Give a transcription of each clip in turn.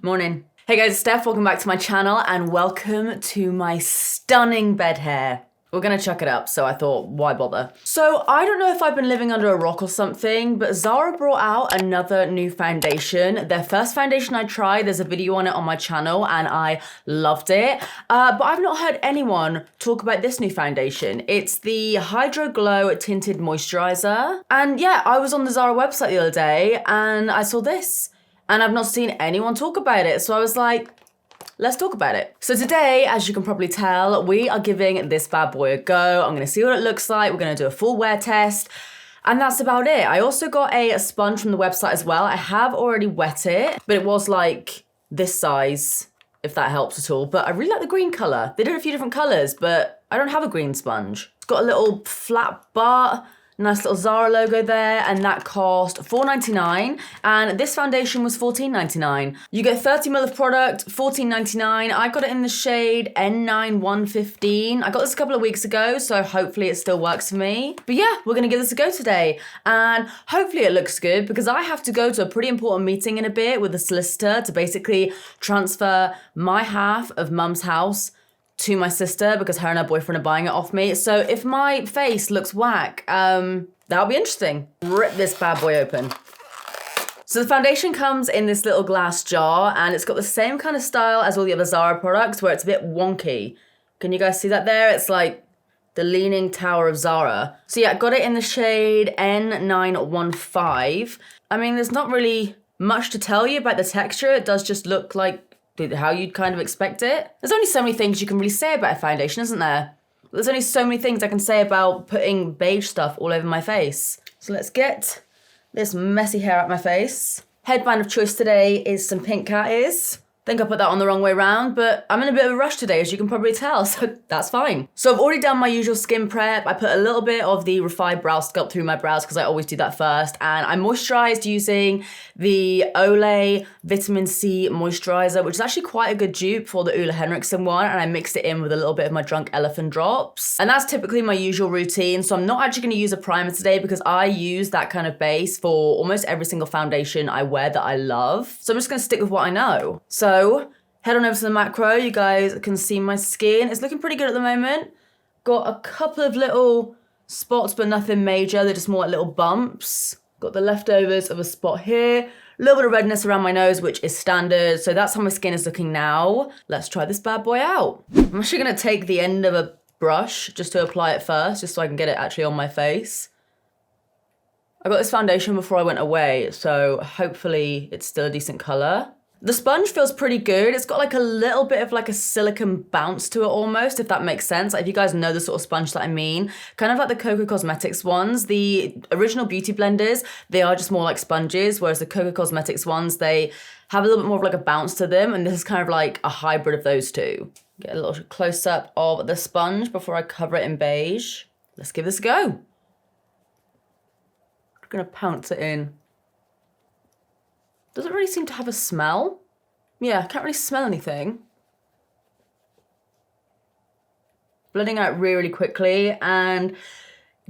Morning. Hey guys, it's Steph, welcome back to my channel and welcome to my stunning bed hair. We're gonna chuck it up, so I thought, why bother? So I don't know if I've been living under a rock or something, but Zara brought out another new foundation. Their first foundation I tried, there's a video on it on my channel and I loved it. But I've not heard anyone talk about this new foundation. It's the Hydro Glow Tinted Moisturizer. And yeah, I was on the Zara website the other day and I saw this. And I've not seen anyone talk about it, so I was like, let's talk about it. So today, as you can probably tell, we are giving this bad boy a go. I'm gonna see what it looks like. We're gonna do a full wear test. And that's about it. I also got a sponge from the website as well. I have already wet it, but it was like this size, if that helps at all. But I really like the green color. They did a few different colors, but I don't have a green sponge. It's got a little flat bar, nice little Zara logo there, and that cost $4.99, and this foundation was $14.99. You get 30 ml of product, $14.99. I got it in the shade N9-115. I got this a couple of weeks ago, so hopefully it still works for me. But yeah, we're gonna give this a go today, and hopefully it looks good because I have to go to a pretty important meeting in a bit with a solicitor to basically transfer my half of mum's house to my sister because her and her boyfriend are buying it off me. So if my face looks whack, that'll be interesting. Rip this bad boy open. So the foundation comes in this little glass jar and it's got the same kind of style as all the other Zara products where it's a bit wonky. Can you guys see that there? It's like the Leaning Tower of Zara. So yeah, I got it in the shade N915. I mean, there's not really much to tell you about the texture. It does just look like how you'd kind of expect it. There's only so many things you can really say about a foundation, isn't there? There's only so many things I can say about putting beige stuff all over my face. So let's get this messy hair out my face. Headband of choice today is some pink cat ears. I think I put that on the wrong way around, but I'm in a bit of a rush today, as you can probably tell, so that's fine. So I've already done my usual skin prep. I put a little bit of the Refined Brow Sculpt through my brows because I always do that first, and I moisturized using the Olay Vitamin C Moisturizer, which is actually quite a good dupe for the Ole Henriksen one, and I mixed it in with a little bit of my Drunk Elephant drops. And that's typically my usual routine, so I'm not actually gonna use a primer today because I use that kind of base for almost every single foundation I wear that I love. So I'm just gonna stick with what I know. So head on over to the macro, you guys can see my skin. It's looking pretty good at the moment. Got a couple of little spots, but nothing major. They're just more like little bumps. Got the leftovers of a spot here. A little bit of redness around my nose, which is standard. So that's how my skin is looking now. Let's try this bad boy out. I'm actually gonna take the end of a brush just to apply it first, just so I can get it actually on my face. I got this foundation before I went away, so hopefully it's still a decent color. The sponge feels pretty good. It's got like a little bit of like a silicone bounce to it almost, if that makes sense. Like if you guys know the sort of sponge that I mean. Kind of like the Coco Cosmetics ones. The original beauty blenders, they are just more like sponges, whereas the Coco Cosmetics ones, they have a little bit more of like a bounce to them, and this is kind of like a hybrid of those two. Get a little close up of the sponge before I cover it in beige. Let's give this a go. I'm gonna pounce it in. Doesn't really seem to have a smell. Yeah, can't really smell anything. Blending out really quickly, and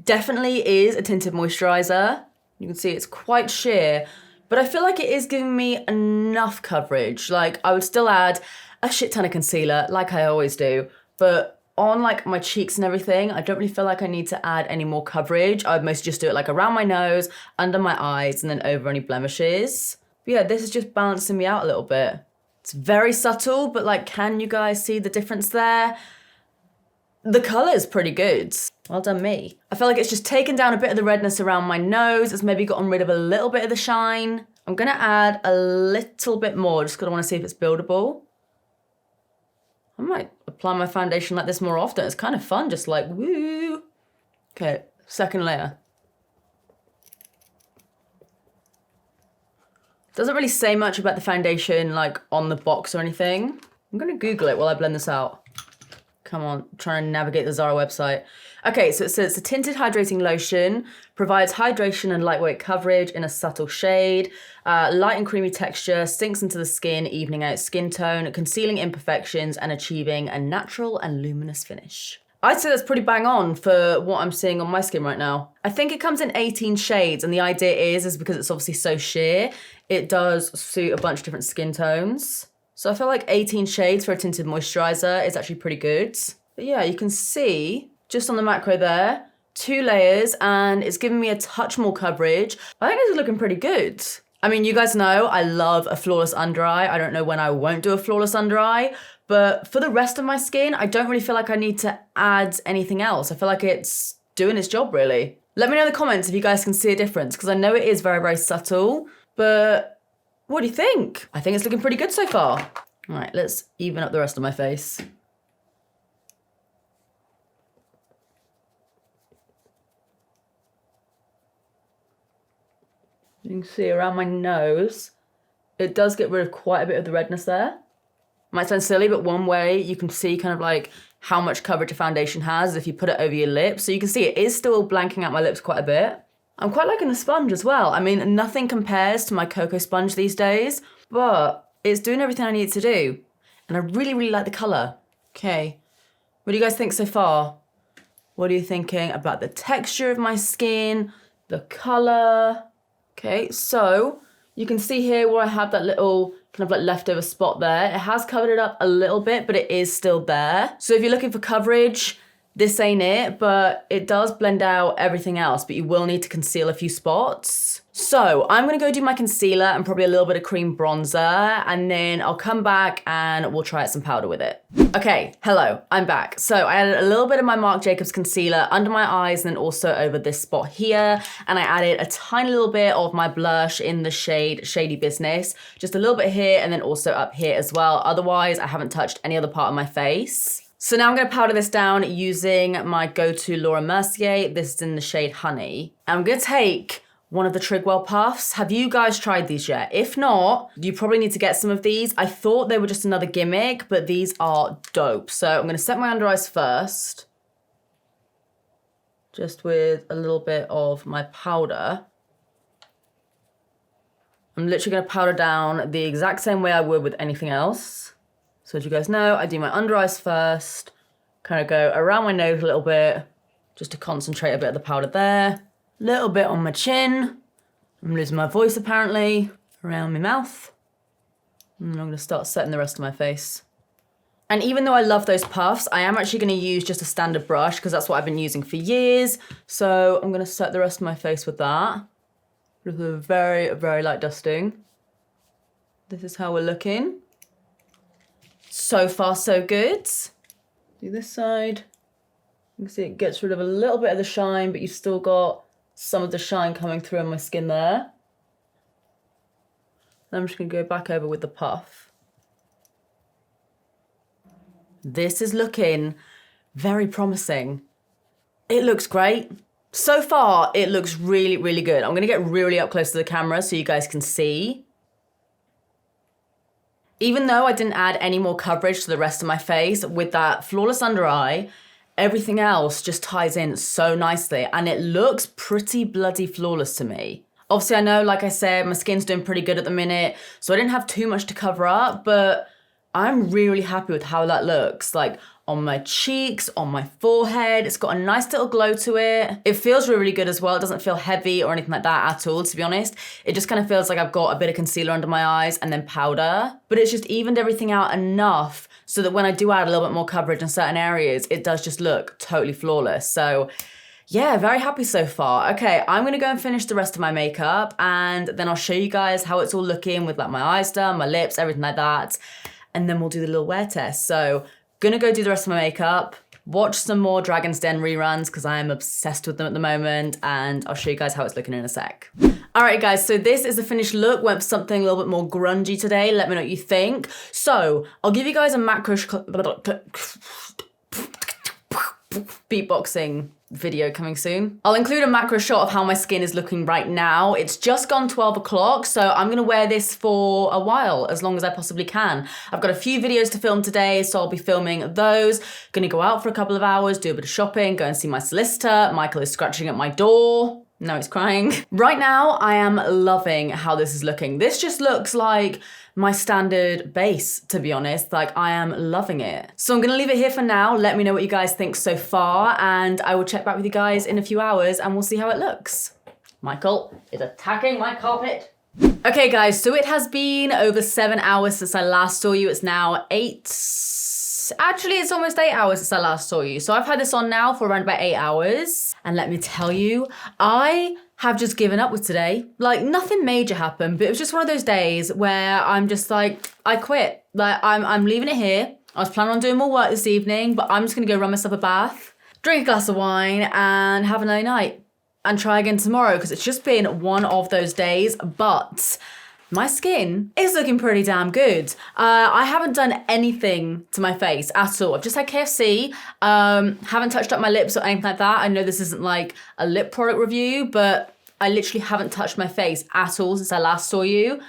definitely is a tinted moisturizer. You can see it's quite sheer, but I feel like it is giving me enough coverage. Like I would still add a shit ton of concealer, like I always do, but on like my cheeks and everything, I don't really feel like I need to add any more coverage. I would mostly just do it like around my nose, under my eyes, and then over any blemishes. But yeah, this is just balancing me out a little bit. It's very subtle, but like, can you guys see the difference there? The color is pretty good. Well done me. I feel like it's just taken down a bit of the redness around my nose. It's maybe gotten rid of a little bit of the shine. I'm gonna add a little bit more just because I wanna see if it's buildable. I might apply my foundation like this more often. It's kind of fun, just like, woo. Okay, second layer. Doesn't really say much about the foundation like on the box or anything. I'm gonna Google it while I blend this out. Come on, trying to navigate the Zara website. Okay, so it says a tinted hydrating lotion, provides hydration and lightweight coverage in a subtle shade, light and creamy texture, sinks into the skin, evening out skin tone, concealing imperfections and achieving a natural and luminous finish. I'd say that's pretty bang on for what I'm seeing on my skin right now. I think it comes in 18 shades, and the idea is because it's obviously so sheer, it does suit a bunch of different skin tones. So I feel like 18 shades for a tinted moisturizer is actually pretty good. But yeah, you can see just on the macro there, 2 layers, and it's giving me a touch more coverage. I think this is looking pretty good. I mean, you guys know I love a flawless under eye. I don't know when I won't do a flawless under eye, but for the rest of my skin, I don't really feel like I need to add anything else. I feel like it's doing its job, really. Let me know in the comments if you guys can see a difference, because I know it is very, very subtle, but what do you think? I think it's looking pretty good so far. All right, let's even up the rest of my face. You can see around my nose, it does get rid of quite a bit of the redness there. Might sound silly, but one way you can see kind of like how much coverage a foundation has is if you put it over your lips. So you can see it is still blanking out my lips quite a bit. I'm quite liking the sponge as well. I mean, nothing compares to my cocoa sponge these days, but it's doing everything I need it to do. And I really, really like the colour. Okay, what do you guys think so far? What are you thinking about the texture of my skin, the colour? Okay, so you can see here where I have that little kind of like leftover spot there. It has covered it up a little bit, but it is still there. So if you're looking for coverage, this ain't it, but it does blend out everything else, but you will need to conceal a few spots. So I'm gonna go do my concealer and probably a little bit of cream bronzer, and then I'll come back and we'll try out some powder with it. Okay, hello, I'm back. So I added a little bit of my Marc Jacobs concealer under my eyes and then also over this spot here, and I added a tiny little bit of my blush in the shade Shady Business, just a little bit here and then also up here as well. Otherwise, I haven't touched any other part of my face. So now I'm gonna powder this down using my go-to Laura Mercier. This is in the shade Honey. I'm gonna take one of the Trigwell puffs. Have you guys tried these yet? If not, you probably need to get some of these. I thought they were just another gimmick, but these are dope. So I'm gonna set my under eyes first, just with a little bit of my powder. I'm literally gonna powder down the exact same way I would with anything else. So as you guys know, I do my under eyes first, kind of go around my nose a little bit, just to concentrate a bit of the powder there. Little bit on my chin. I'm losing my voice apparently. Around my mouth. And I'm gonna start setting the rest of my face. And even though I love those puffs, I am actually gonna use just a standard brush because that's what I've been using for years. So I'm gonna set the rest of my face with that. With a very, very light dusting. This is how we're looking. So far, so good. Do this side. You can see it gets rid of a little bit of the shine, but you've still got some of the shine coming through on my skin there. And I'm just gonna go back over with the puff. This is looking very promising. It looks great. So far, it looks really, really good. I'm gonna get really up close to the camera so you guys can see. Even though I didn't add any more coverage to the rest of my face, with that flawless under eye, everything else just ties in so nicely and it looks pretty bloody flawless to me. Obviously, I know, like I said, my skin's doing pretty good at the minute, so I didn't have too much to cover up, but I'm really happy with how that looks. Like on my cheeks, on my forehead, it's got a nice little glow to it. It feels really, really good as well. It doesn't feel heavy or anything like that at all, to be honest. It just kind of feels like I've got a bit of concealer under my eyes and then powder, but it's just evened everything out enough so that when I do add a little bit more coverage in certain areas, it does just look totally flawless. So yeah, very happy so far. Okay, I'm gonna go and finish the rest of my makeup and then I'll show you guys how it's all looking with like my eyes done, my lips, everything like that. And then we'll do the little wear test. So gonna go do the rest of my makeup, watch some more Dragon's Den reruns because I am obsessed with them at the moment, and I'll show you guys how it's looking in a sec. All right, guys, so this is the finished look. Went for something a little bit more grungy today. Let me know what you think. So I'll give you guys a macro beatboxing video coming soon. I'll include a macro shot of how my skin is looking right now. It's just gone 12 o'clock, so I'm gonna wear this for a while, as long as I possibly can. I've got a few videos to film today, so I'll be filming those. Gonna go out for a couple of hours, do a bit of shopping, go and see my solicitor. Michael is scratching at my door. No, it's crying. Right now, I am loving how this is looking. This just looks like my standard base, to be honest. Like, I am loving it. So I'm gonna leave it here for now. Let me know what you guys think so far, and I will check back with you guys in a few hours and we'll see how it looks. Michael is attacking my carpet. Okay guys, so it has been over 7 hours since I last saw you. It's now 8, actually it's almost 8 hours since I last saw you. So I've had this on now for around about 8 hours. And let me tell you, I have just given up with today. Like, nothing major happened, but it was just one of those days where I'm just like, I quit. Like, I'm leaving it here. I was planning on doing more work this evening, but I'm just gonna go run myself a bath, drink a glass of wine, and have a nice night. And try again tomorrow, because it's just been one of those days, but my skin is looking pretty damn good. I haven't done anything to my face at all. I've just had KFC, haven't touched up my lips or anything like that. I know this isn't like a lip product review, but I literally haven't touched my face at all since I last saw you,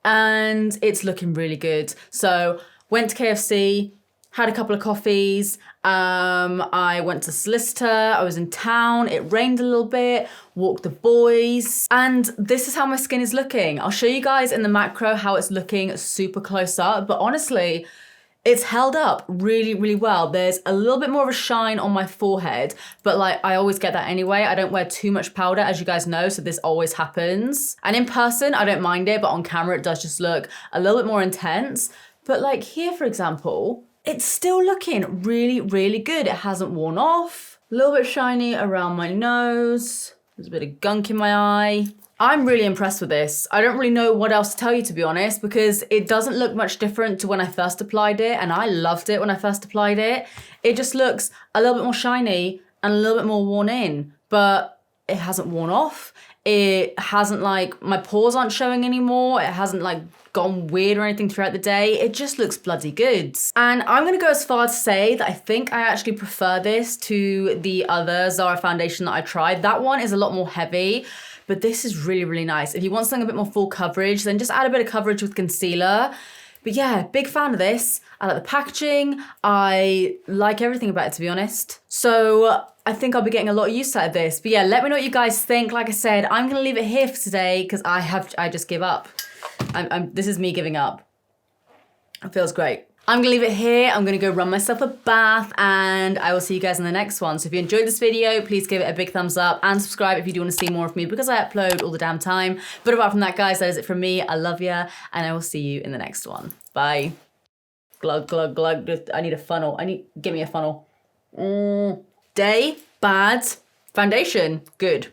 and it's looking really good. So went to KFC, had a couple of coffees, I went to solicitor, I was in town, it rained a little bit, walked the boys, and this is how my skin is looking. I'll show you guys in the macro how it's looking super close up, but honestly, it's held up really, really well. There's a little bit more of a shine on my forehead, but like, I always get that anyway. I don't wear too much powder, as you guys know, so this always happens. And in person, I don't mind it, but on camera, it does just look a little bit more intense. But like here, for example, it's still looking really, really good. It hasn't worn off. A little bit shiny around my nose. There's a bit of gunk in my eye. I'm really impressed with this. I don't really know what else to tell you, to be honest, because it doesn't look much different to when I first applied it, and I loved it when I first applied it. It just looks a little bit more shiny and a little bit more worn in, but it hasn't worn off. It hasn't, like, my pores aren't showing anymore. It hasn't, like, gone weird or anything throughout the day. It just looks bloody good. And I'm gonna go as far to say that I think I actually prefer this to the other Zara foundation that I tried. That one is a lot more heavy, but this is really, really nice. If you want something a bit more full coverage, then just add a bit of coverage with concealer. But yeah, big fan of this. I like the packaging. I like everything about it, to be honest. So I think I'll be getting a lot of use out of this. But yeah, let me know what you guys think. Like I said, I'm gonna leave it here for today because I just give up. This is me giving up. It feels great. I'm gonna leave it here. I'm gonna go run myself a bath, and I will see you guys in the next one. So if you enjoyed this video, please give it a big thumbs up and subscribe if you do want to see more of me, because I upload all the damn time. But apart from that, guys, that is it from me. I love ya, and I will see you in the next one. Bye. Glug, glug, glug. I need a funnel. Give me a funnel. Day, bad. Foundation, good.